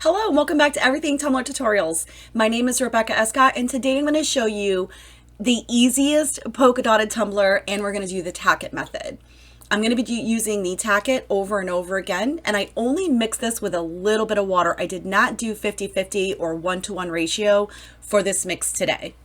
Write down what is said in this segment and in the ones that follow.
Hello and welcome back to Everything Tumbler Tutorials. My name is Rebecca Escott and today I'm going to show you the easiest polka dotted tumbler, and we're going to do the tack it method. I'm going to be using the tack it over and over again, and I only mix this with a little bit of water. I did not do 50-50 or 1-to-1 ratio for this mix today.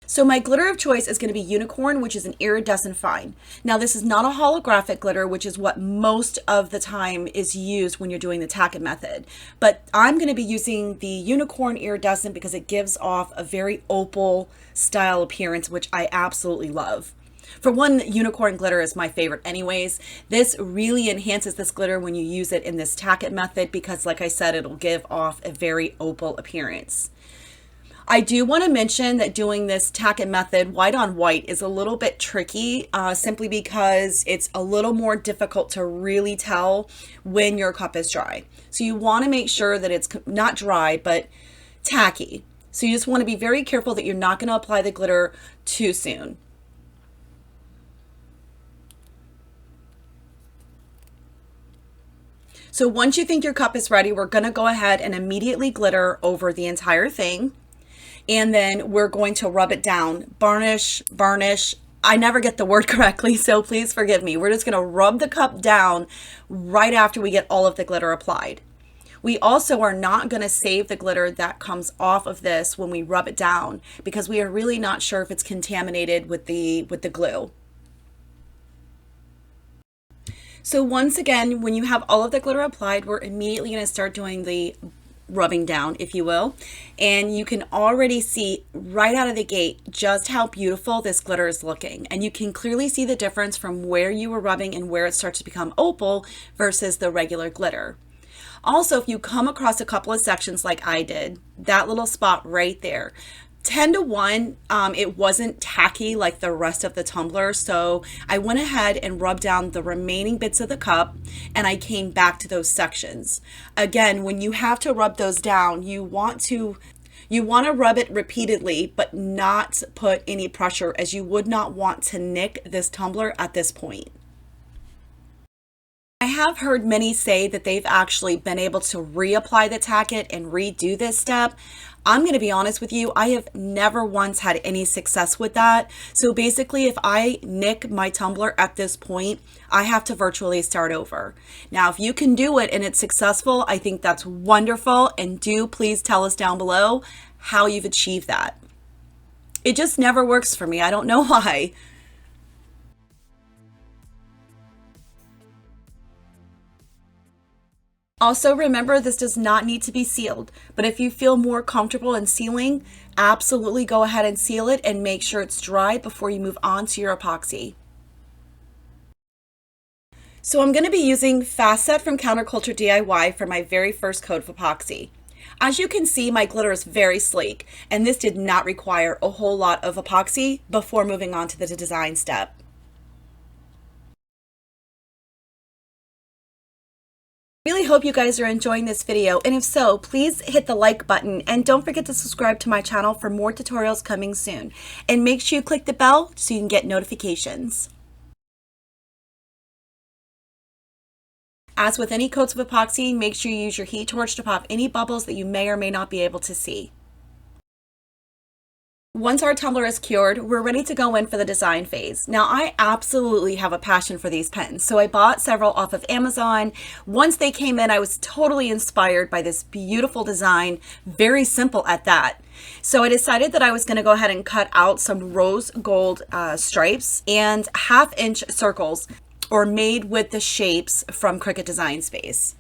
So my glitter of choice is going to be Unicorn, which is an iridescent fine. Now this is not a holographic glitter, which is what most of the time is used when you're doing the tack it method. But I'm going to be using the Unicorn iridescent because it gives off a very opal style appearance, which I absolutely love. For one, unicorn glitter is my favorite anyways. This really enhances this glitter when you use it in this tack it method because, like I said, it'll give off a very opal appearance. I do want to mention that doing this tack it method white on white is a little bit tricky simply because it's a little more difficult to really tell when your cup is dry. So you want to make sure that it's not dry but tacky. So you just want to be very careful that you're not going to apply the glitter too soon. So once you think your cup is ready, we're going to go ahead and immediately glitter over the entire thing. And then we're going to rub it down, varnish. I never get the word correctly, so please forgive me. We're just going to rub the cup down right after we get all of the glitter applied. We also are not going to save the glitter that comes off of this when we rub it down because we are really not sure if it's contaminated with the glue. So once again, when you have all of the glitter applied, we're immediately going to start doing the rubbing down, if you will, and you can already see right out of the gate just how beautiful this glitter is looking, and you can clearly see the difference from where you were rubbing and where it starts to become opal versus the regular glitter. Also, if you come across a couple of sections like I did, that little spot right there, 10-to-1, it wasn't tacky like the rest of the tumbler, so I went ahead and rubbed down the remaining bits of the cup and I came back to those sections. Again, when you have to rub those down, you want to rub it repeatedly but not put any pressure, as you would not want to nick this tumbler at this point. I have heard many say that they've actually been able to reapply the tack it and redo this step. I'm going to be honest with you, I have never once had any success with that. So basically, if I nick my tumbler at this point, I have to virtually start over. Now, if you can do it and it's successful, I think that's wonderful. And do please tell us down below how you've achieved that. It just never works for me. I don't know why. Also, remember, this does not need to be sealed, but if you feel more comfortable in sealing, absolutely go ahead and seal it and make sure it's dry before you move on to your epoxy. So I'm going to be using Fast Set from Cricut DIY for my very first coat of epoxy. As you can see, my glitter is very sleek, and this did not require a whole lot of epoxy before moving on to the design step. Really hope you guys are enjoying this video, and if so, please hit the like button and don't forget to subscribe to my channel for more tutorials coming soon, and make sure you click the bell so you can get notifications. As with any coats of epoxy, make sure you use your heat torch to pop any bubbles that you may or may not be able to see. Once our tumbler is cured, we're ready to go in for the design phase. Now, I absolutely have a passion for these pens, so I bought several off of Amazon. Once they came in, I was totally inspired by this beautiful design, very simple at that. So I decided that I was going to go ahead and cut out some rose gold stripes and 1/2-inch circles, or made with the shapes from Cricut Design Space.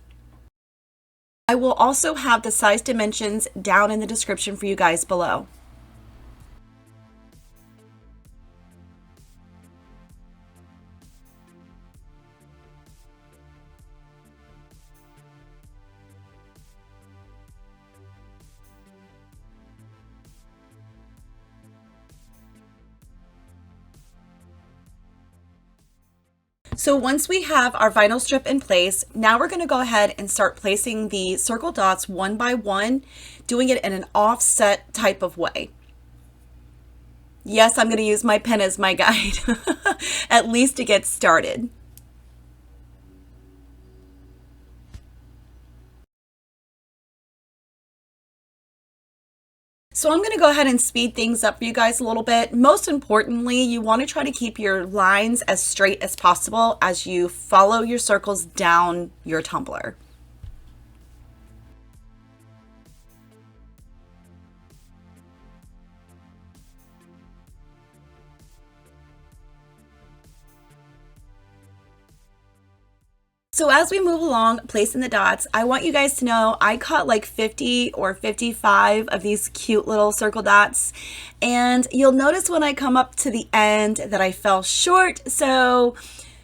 I will also have the size dimensions down in the description for you guys below. So once we have our vinyl strip in place, now we're going to go ahead and start placing the circle dots one by one, doing it in an offset type of way. Yes, I'm going to use my pen as my guide, at least to get started. So I'm going to go ahead and speed things up for you guys a little bit. Most importantly, you want to try to keep your lines as straight as possible as you follow your circles down your tumbler. So as we move along placing the dots, I want you guys to know I cut like 50 or 55 of these cute little circle dots, and you'll notice when I come up to the end that I fell short. So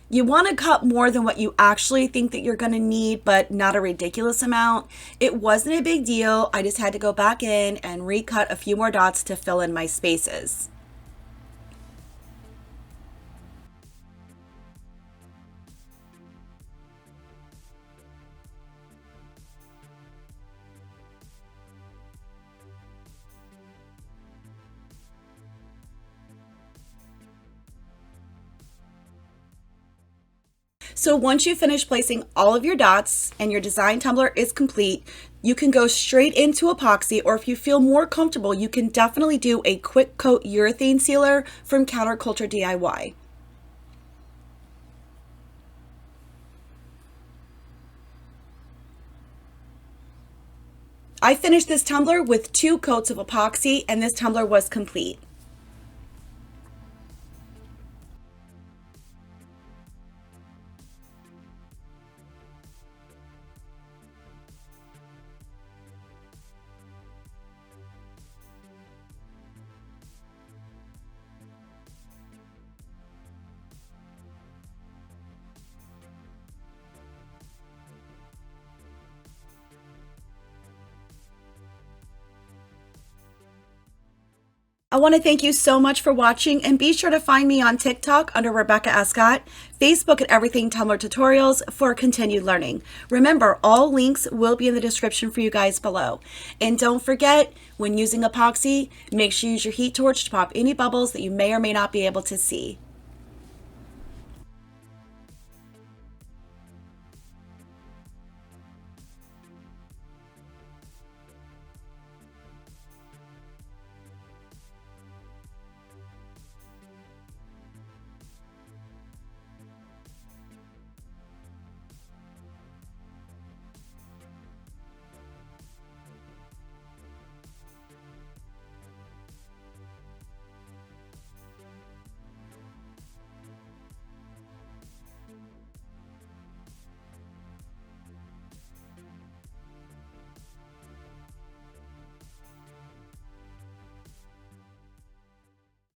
you want to cut more than what you actually think that you're going to need, but not a ridiculous amount. It wasn't a big deal. I just had to go back in and recut a few more dots to fill in my spaces. So once you finish placing all of your dots and your design tumbler is complete, you can go straight into epoxy, or if you feel more comfortable, you can definitely do a quick coat urethane sealer from Cricut DIY. I finished this tumbler with 2 coats of epoxy, and this tumbler was complete. I want to thank you so much for watching, and be sure to find me on TikTok under Rebecca Escott, Facebook at Everything Tumbler Tutorials for continued learning. Remember, all links will be in the description for you guys below. And don't forget, when using epoxy, make sure you use your heat torch to pop any bubbles that you may or may not be able to see.